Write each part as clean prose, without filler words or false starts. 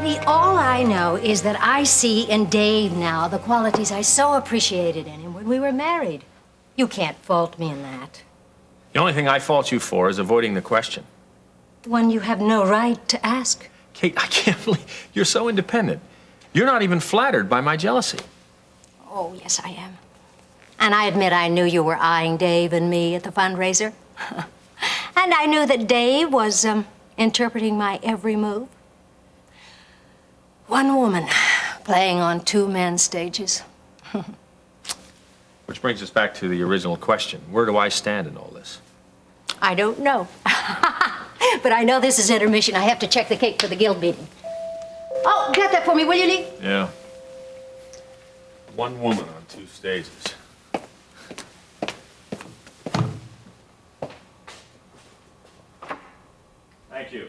Lee, all I know is that I see in Dave now the qualities I so appreciated in him when we were married. You can't fault me in that. The only thing I fault you for is avoiding the question. The one you have no right to ask. Kate, I can't believe you're so independent. You're not even flattered by my jealousy. Oh, yes, I am. And I admit I knew you were eyeing Dave and me at the fundraiser. And I knew that Dave was interpreting my every move. One woman playing on two men's stages. Which brings us back to the original question. Where do I stand in all this? I don't know. But I know this is intermission. I have to check the cake for the guild meeting. Oh, get that for me, will you, Lee? Yeah. One woman on two stages. Thank you.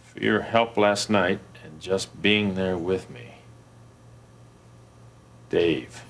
For your help last night and just being there with me. Dave.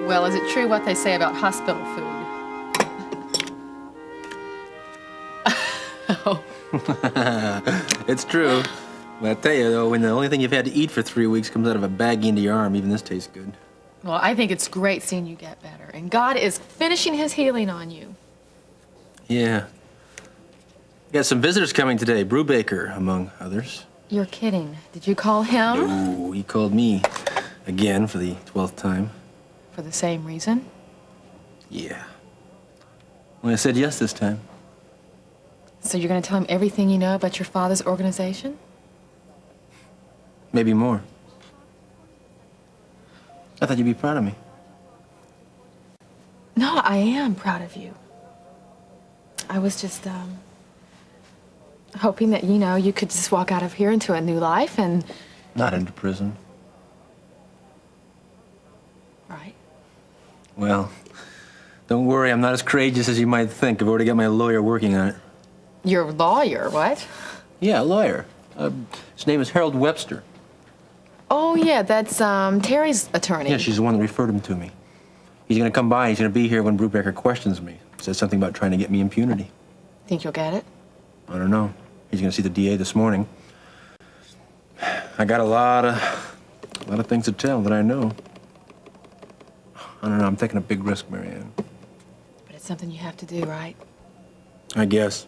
Well, is it true what they say about hospital food? Oh. It's true. But I tell you, though, when the only thing you've had to eat for 3 weeks comes out of a baggie into your arm, even this tastes good. Well, I think it's great seeing you get better. And God is finishing his healing on you. Yeah. Got some visitors coming today. Brubaker, among others. You're kidding. Did you call him? No, he called me again for the 12th time. For the same reason? Yeah. Well, I said yes this time. So you're going to tell him everything you know about your father's organization? Maybe more. I thought you'd be proud of me. No, I am proud of you. I was just, hoping that, you know, you could just walk out of here into a new life and... Not into prison. Right. Well, don't worry, I'm not as courageous as you might think. I've already got my lawyer working on it. Your lawyer, what? Yeah, a lawyer. His name is Harold Webster. Oh, yeah, that's Terry's attorney. Yeah, she's the one that referred him to me. He's gonna come by, he's gonna be here when Brubaker questions me. Says something about trying to get me impunity. Think you'll get it? I don't know. He's gonna see the DA this morning. I got a lot of things to tell that I know. I don't know, I'm taking a big risk, Marianne. But it's something you have to do, right? I guess.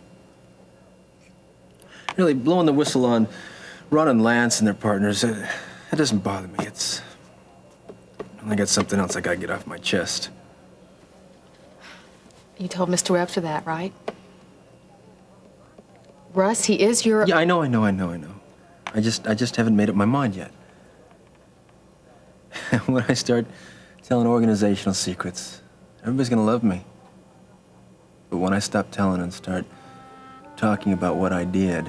Really, blowing the whistle on Ron and Lance and their partners, that doesn't bother me. I got something else I gotta get off my chest. You told Mr. Webster that, right? Russ, he is your... Yeah, I know. I just haven't made up my mind yet. When I start telling organizational secrets, everybody's gonna love me. But when I stop telling and start talking about what I did,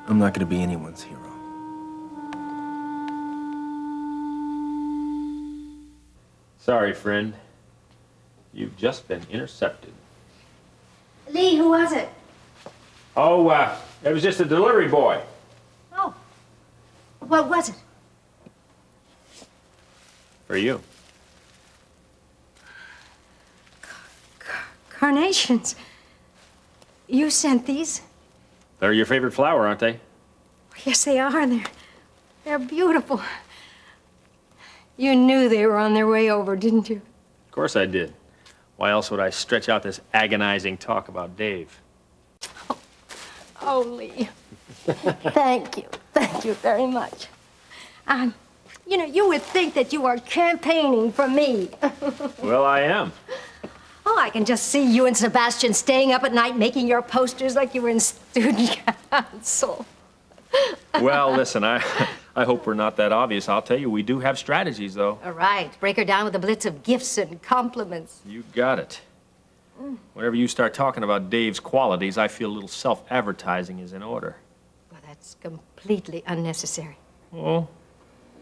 I'm not gonna be anyone's hero. Sorry, friend. You've just been intercepted. Lee, who was it? Oh, it was just a delivery boy. Oh. What was it? For you. Carnations. You sent these? They're your favorite flower, aren't they? Yes, they are. They're beautiful. You knew they were on their way over, didn't you? Of course I did. Why else would I stretch out this agonizing talk about Dave? Oh, Lee. Thank you. Thank you very much. You know, you would think that you are campaigning for me. Well, I am. Oh, I can just see you and Sebastian staying up at night making your posters like you were in student council. Well, listen, I hope we're not that obvious. I'll tell you, we do have strategies, though. All right, break her down with a blitz of gifts and compliments. You got it. Whenever you start talking about Dave's qualities, I feel a little self-advertising is in order. Well, that's completely unnecessary. Well,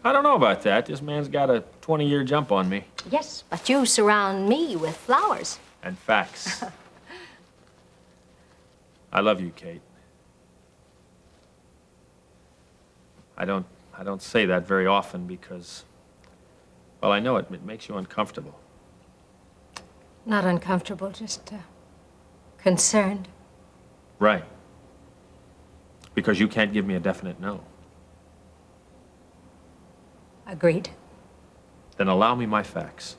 I don't know about that. This man's got a 20-year jump on me. Yes, but you surround me with flowers. And facts. I love you, Kate. I don't say that very often because, well, I know it makes you uncomfortable. Not uncomfortable, just concerned. Right. Because you can't give me a definite no. Agreed. Then allow me my facts.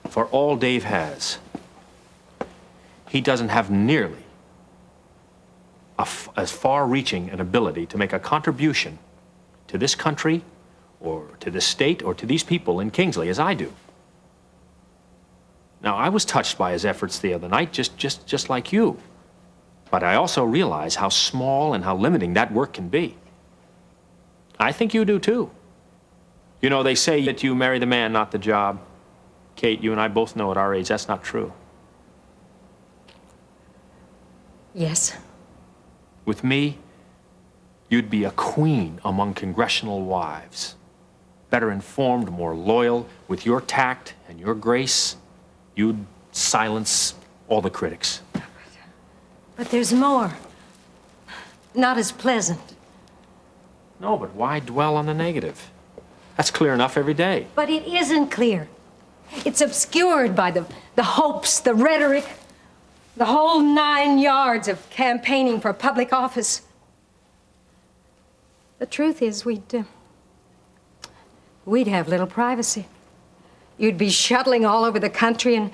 For all Dave has, he doesn't have nearly as far-reaching an ability to make a contribution to this country or to this state or to these people in Kingsley as I do. Now, I was touched by his efforts the other night, just like you. But I also realize how small and how limiting that work can be. I think you do, too. You know, they say that you marry the man, not the job. Kate, you and I both know at our age that's not true. Yes. With me, you'd be a queen among congressional wives. Better informed, more loyal. With your tact and your grace, you'd silence all the critics. But there's more. Not as pleasant. No, but why dwell on the negative? That's clear enough every day. But it isn't clear. It's obscured by the hopes, the rhetoric, the whole 9 yards of campaigning for public office. The truth is, we'd have little privacy. You'd be shuttling all over the country, and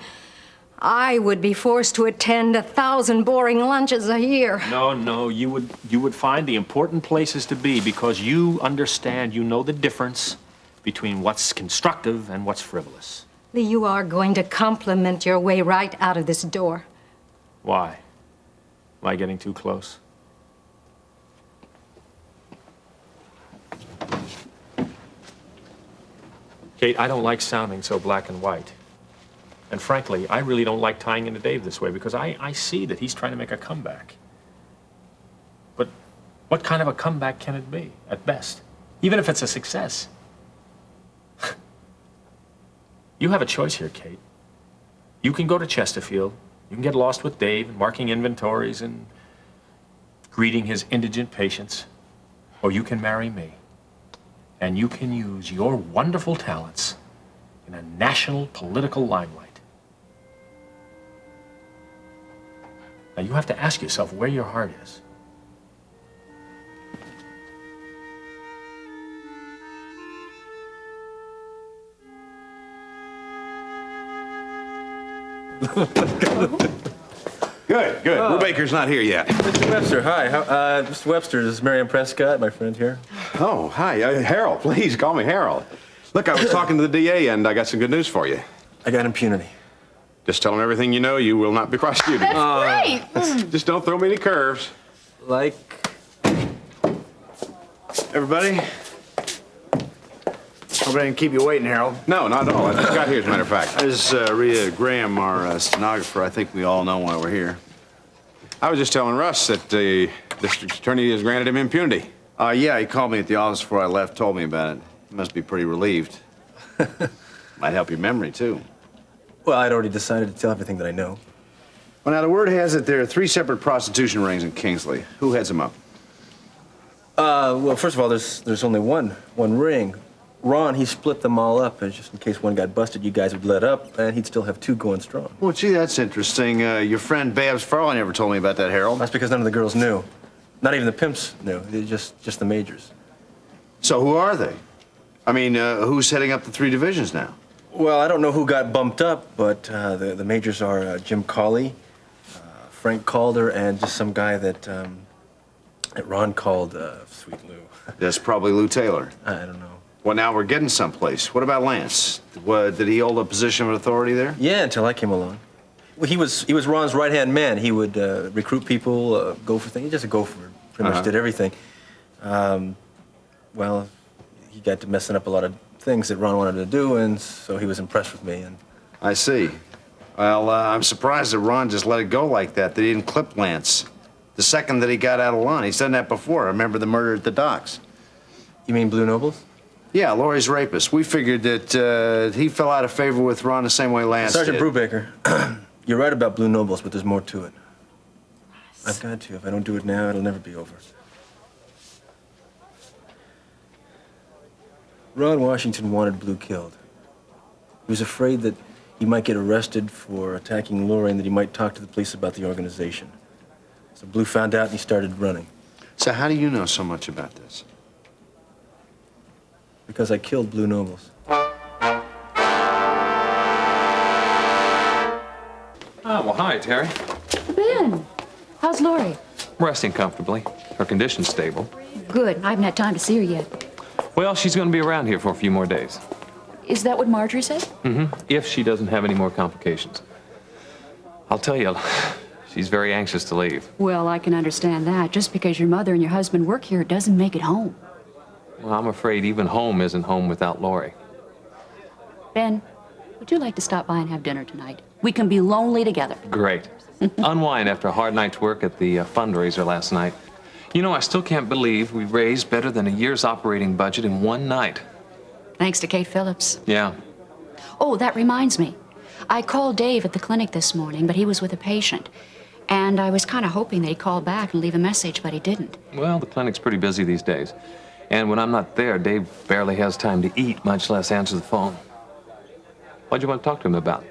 I would be forced to attend 1,000 boring lunches a year. No, you would find the important places to be because you understand, you know the difference between what's constructive and what's frivolous. Lee, you are going to compliment your way right out of this door. Why? Am I getting too close? Kate, I don't like sounding so black and white. And frankly, I really don't like tying into Dave this way because I see that he's trying to make a comeback. But what kind of a comeback can it be, at best? Even if it's a success. You have a choice here, Kate. You can go to Chesterfield. You can get lost with Dave and marking inventories and greeting his indigent patients. Or you can marry me. And you can use your wonderful talents in a national political limelight. Now, you have to ask yourself where your heart is. Good. Brubaker's not here yet. Mr. Webster, hi. Mr. Webster, this is Miriam Prescott, my friend here. Oh, hi. Harold, please call me Harold. Look, I was talking to the DA, and I got some good news for you. I got impunity. Just tell him everything you know. You will not be prosecuted. Great. Just don't throw me any curves. Like? Everybody? Hope I didn't keep you waiting, Harold. No, not at all. I just got here, as a matter of fact. This is Rita Graham, our stenographer. I think we all know why we're here. I was just telling Russ that the district attorney has granted him impunity. Yeah, he called me at the office before I left, told me about it. He must be pretty relieved. Might help your memory, too. Well, I'd already decided to tell everything that I know. Well, now, the word has it there are 3 separate prostitution rings in Kingsley. Who heads them up? Well, first of all, there's only one ring. Ron, he split them all up, and just in case one got busted, you guys would let up, and he'd still have 2 going strong. Well, gee, that's interesting. Your friend Babs Farley never told me about that, Harold. That's because none of the girls knew. Not even the pimps knew. They're just the majors. So who are they? I mean, who's heading up the 3 divisions now? Well, I don't know who got bumped up, but the majors are Jim Cawley, Frank Calder and just some guy that Ron called Sweet Lou. That's probably Lou Taylor. I don't know. Well, now we're getting someplace. What about Lance? Did he hold a position of authority there? Yeah, until I came along. Well, he was Ron's right-hand man. He would recruit people, go for things. He just a gopher. Pretty much did everything. Well, he got to messing up a lot of things that Ron wanted to do, and so he was impressed with me. And I see. Well, I'm surprised that Ron just let it go like that he didn't clip Lance. The second that he got out of line. He's done that before. I remember the murder at the docks. You mean Blue Nobles? Yeah, Laurie's rapist. We figured that he fell out of favor with Ron the same way Lance Sergeant did. Brubaker, you're right about Blue Nobles, but there's more to it. I've got to. If I don't do it now, it'll never be over. Ron Washington wanted Blue killed. He was afraid that he might get arrested for attacking Laurie and that he might talk to the police about the organization. So Blue found out and he started running. So how do you know so much about this? Because I killed Blue Nobles. Well, hi, Terry. Ben, how's Lori? Resting comfortably. Her condition's stable. Good. I haven't had time to see her yet. Well, she's going to be around here for a few more days. Is that what Marjorie said? Mm-hmm. If she doesn't have any more complications. I'll tell you, she's very anxious to leave. Well, I can understand that. Just because your mother and your husband work here doesn't make it home. Well, I'm afraid even home isn't home without Laurie. Ben, would you like to stop by and have dinner tonight? We can be lonely together. Great. Unwind after a hard night's work at the fundraiser last night. You know, I still can't believe we raised better than a year's operating budget in one night. Thanks to Kate Phillips. Yeah. Oh, that reminds me. I called Dave at the clinic this morning, but he was with a patient. And I was kind of hoping that he'd call back and leave a message, but he didn't. Well, the clinic's pretty busy these days. And when I'm not there, Dave barely has time to eat, much less answer the phone. What'd you want to talk to him about?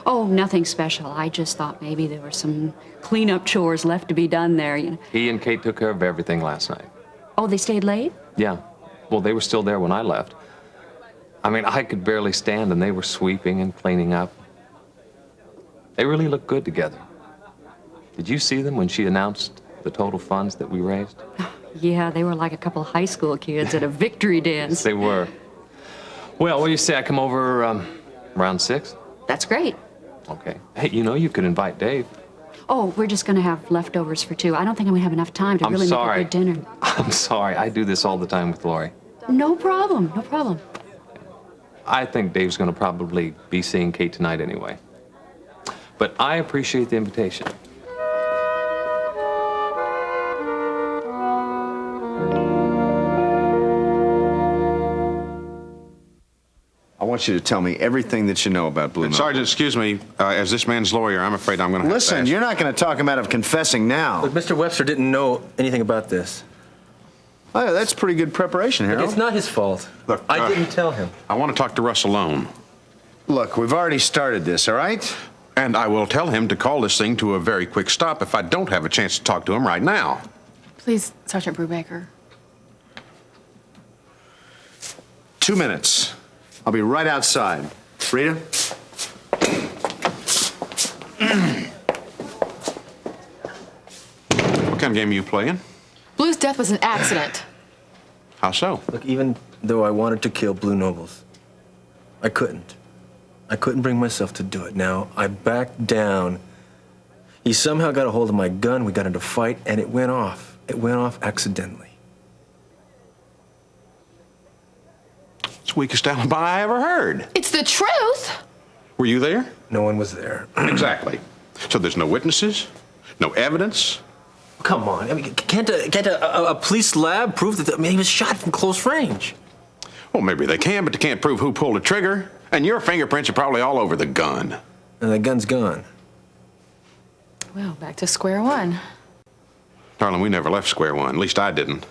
Oh, nothing special. I just thought maybe there were some cleanup chores left to be done there, you know. He and Kate took care of everything last night. Oh, they stayed late? Yeah. Well, they were still there when I left. I mean, I could barely stand, and they were sweeping and cleaning up. They really looked good together. Did you see them when she announced the total funds that we raised? Yeah, they were like a couple of high school kids at a victory dance. They were. Well, what do you say I come over around 6? That's great. Okay. Hey, you know you could invite Dave. Oh, we're just going to have leftovers for two. I don't think I'm going to have enough time to I'm really sorry. make a good dinner. I'm sorry. I do this all the time with Laurie. No problem, no problem. I think Dave's going to probably be seeing Kate tonight anyway. But I appreciate the invitation. I want you to tell me everything that you know about Blue Noble. Sergeant, excuse me. As this man's lawyer, I'm afraid I'm going to have to Listen, ask. you're not going to talk him out of confessing now. But Mr. Webster didn't know anything about this. Oh, yeah, that's pretty good preparation, Harold. It's not his fault. Look, I didn't tell him. I want to talk to Russ alone. Look, we've already started this, all right? And I will tell him to call this thing to a very quick stop if I don't have a chance to talk to him right now. Please, Sergeant Brubaker. 2 minutes. I'll be right outside. Rita? What kind of game are you playing? Blue's death was an accident. How so? Look, even though I wanted to kill Blue Nobles, I couldn't. I couldn't bring myself to do it. Now, I backed down. He somehow got a hold of my gun, we got into a fight, and it went off. It went off accidentally. It's the weakest alibi I ever heard. It's the truth. Were you there? No one was there. Exactly. So there's no witnesses, no evidence. Come on, I mean, can't a police lab prove that, he was shot from close range? Well, maybe they can, but they can't prove who pulled the trigger. And your fingerprints are probably all over the gun. And the gun's gone. Well, back to square one. Darling, we never left square one. At least I didn't.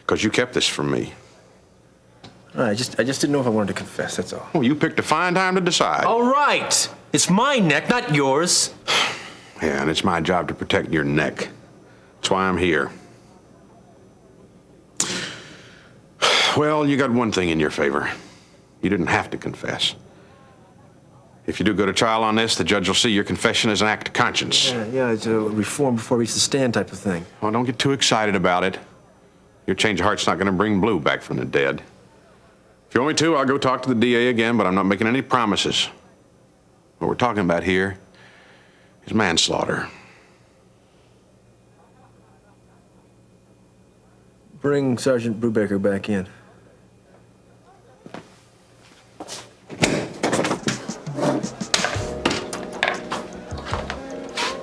Because you kept this from me. All right, I just didn't know if I wanted to confess, that's all. Well, you picked a fine time to decide. All right! It's my neck, not yours. Yeah, and it's my job to protect your neck. That's why I'm here. Well, you got one thing in your favor. You didn't have to confess. If you do go to trial on this, the judge will see your confession as an act of conscience. Yeah, it's a reform before we reach the stand type of thing. Well, don't get too excited about it. Your change of heart's not going to bring Blue back from the dead. If you want me to, I'll go talk to the DA again, but I'm not making any promises. What we're talking about here is manslaughter. Bring Sergeant Brubaker back in.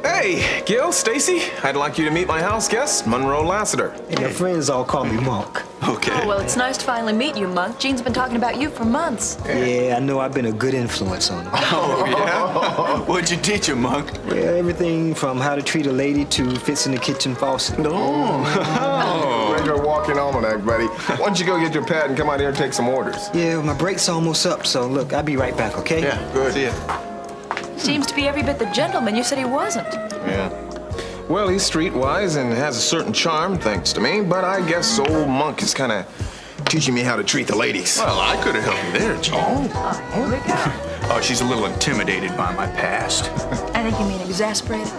Hey, Gil, Stacy, I'd like you to meet my house guest, Monroe Lassiter. And my friends all call me Monk. Okay. Oh, well, it's nice to finally meet you, Monk. Gene's been talking about you for months. Yeah, I know I've been a good influence on him. Oh, yeah? What'd you teach him, Monk? Yeah, everything from how to treat a lady to fixing the kitchen faucet. Read your walking almanac, buddy. Why don't you go get your pad and come out here and take some orders? Yeah, well, my break's almost up, so look, I'll be right back, okay? Yeah, good. See ya. Seems to be every bit the gentleman you said he wasn't. Yeah. Well, he's streetwise and has a certain charm, thanks to me, but I guess old Monk is kind of teaching me how to treat the ladies. Well, I could have helped you there, Gene. Here we go. Oh, she's a little intimidated by my past. I think you mean exasperated.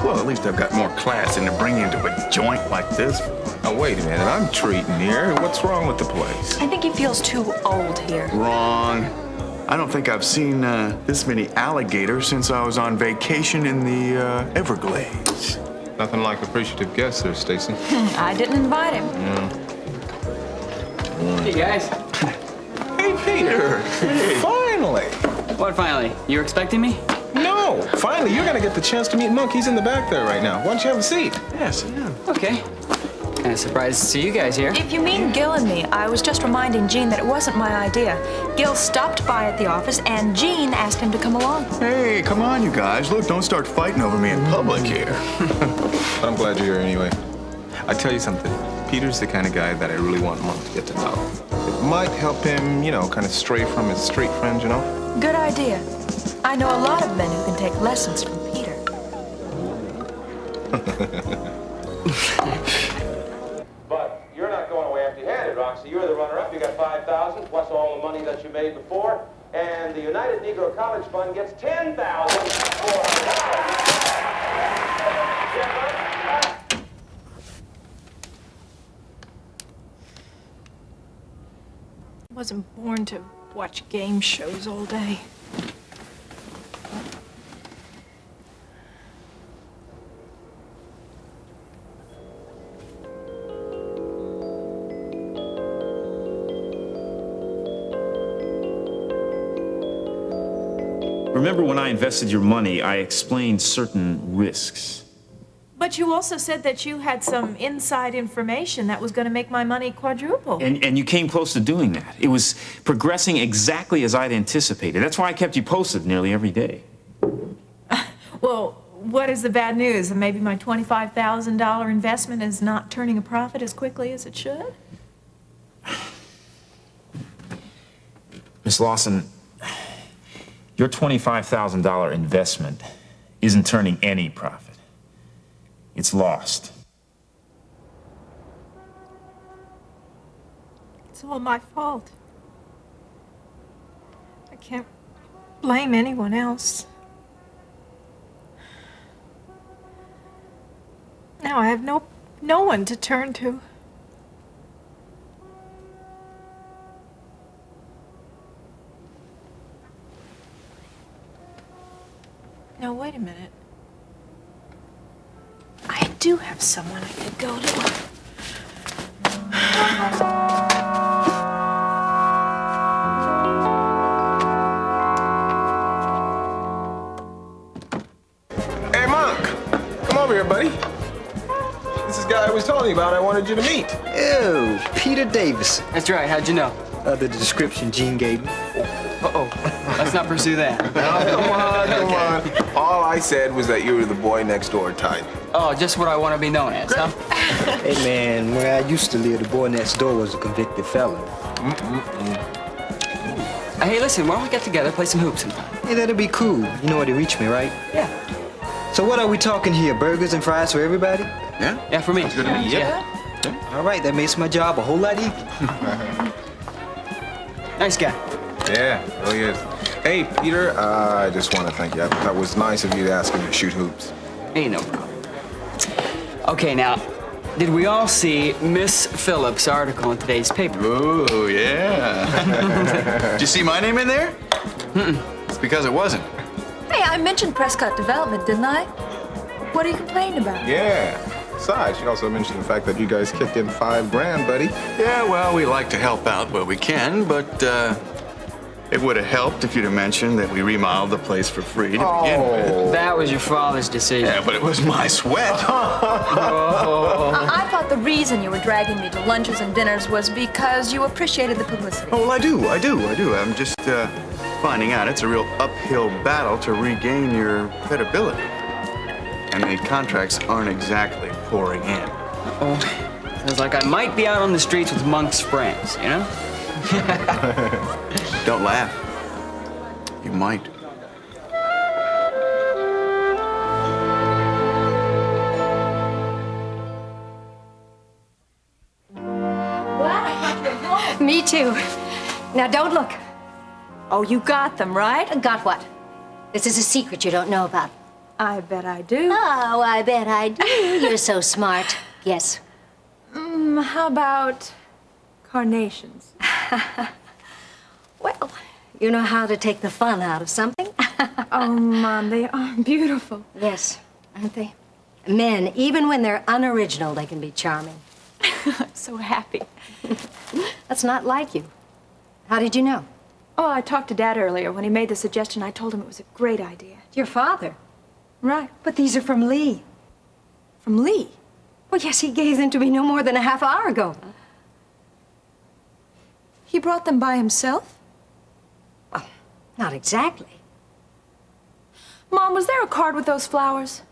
Well, at least I've got more class than to bring you into a joint like this. Oh, wait a minute. I'm treating here. What's wrong with the place? I think he feels too old here. Wrong. I don't think I've seen this many alligators since I was on vacation in the Everglades. Nothing like appreciative guests there, Stacy. I didn't invite him. Hey, guys. Hey, Peter. Hey. Finally. What finally? You were expecting me? No. Finally, you're going to get the chance to meet Monk. He's in the back there right now. Why don't you have a seat? Yes, yeah. Okay. Kind of surprised to see you guys here. If you mean Gil and me, I was just reminding Gene that it wasn't my idea. Gil stopped by at the office, and Gene asked him to come along. Hey, come on, you guys. Look, don't start fighting over me in public here. But I'm glad you're here anyway. I tell you something. Peter's the kind of guy that I really want Monk to get to know. It might help him, kind of stray from his street friends, Good idea. I know a lot of men who can take lessons from Peter. But you're not going away empty-handed, Roxy. You're the runner-up. You got $5,000 plus all the money that you made before, and the United Negro College Fund gets $10,400. I wasn't born to watch game shows all day. Remember when I invested your money, I explained certain risks. But you also said that you had some inside information that was going to make my money quadruple. And you came close to doing that. It was progressing exactly as I'd anticipated. That's why I kept you posted nearly every day. Well, what is the bad news? Maybe my $25,000 investment is not turning a profit as quickly as it should? Miss Lawson, your $25,000 investment isn't turning any profit. It's lost. It's all my fault. I can't blame anyone else. Now I have no one to turn to. Now, wait a minute. I do have someone I could go to. Hey, Monk. Come over here, buddy. This is the guy I was telling you about I wanted you to meet. Ew, Peter Davis. That's right. How'd you know? The description Gene gave me. Uh-oh. Let's not pursue that. Come on. All I said was that you were the boy next door type. Oh, just what I want to be known as, huh? Hey, man, where I used to live, the boy next door was a convicted felon. Hey, listen, why don't we get together, play some hoops sometime? Hey, that'd be cool. You know where to reach me, right? Yeah. So what are we talking here? Burgers and fries for everybody? Yeah? Yeah, for me. It's good to meet you. Yeah. All right, that makes my job a whole lot easier. Nice guy. Yeah, really is. Hey, Peter, I just want to thank you. I thought it was nice of you to ask him to shoot hoops. Ain't no problem. Okay, now, did we all see Miss Phillips' article in today's paper? Ooh, yeah. Did you see my name in there? It's because it wasn't. Hey, I mentioned Prescott Development, didn't I? What are you complaining about? Yeah. Besides, she also mentioned the fact that you guys kicked in $5 grand, buddy. Yeah, well, we like to help out where we can, but it would have helped if you'd have mentioned that we remodeled the place for free to begin with. That was your father's decision. Yeah, but it was my sweat. I thought the reason you were dragging me to lunches and dinners was because you appreciated the publicity. Oh, well, I do. I'm just finding out it's a real uphill battle to regain your credibility. And the contracts aren't exactly pouring in. Sounds like I might be out on the streets with monk's friends, you know? Don't laugh. You might. Me too. Now don't look. Oh, you got them, right? Got what? This is a secret you don't know about. I bet I do. Oh, I bet I do. You're so smart. Yes. How about carnations? Well, you know how to take the fun out of something. Oh, Mom, they are beautiful. Yes, aren't they? Men, even when they're unoriginal, they can be charming. I'm so happy. That's not like you. How did you know? Oh, I talked to Dad earlier. When he made the suggestion, I told him it was a great idea. Your father? Right. But these are from Lee. From Lee? Well, yes, he gave them to me no more than a half hour ago. He brought them by himself? Well, not exactly. Mom, was there a card with those flowers?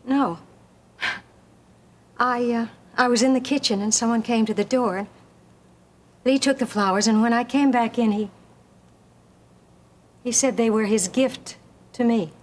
No. I was in the kitchen and someone came to the door. And Lee took the flowers, and when I came back in, he said they were his gift to me.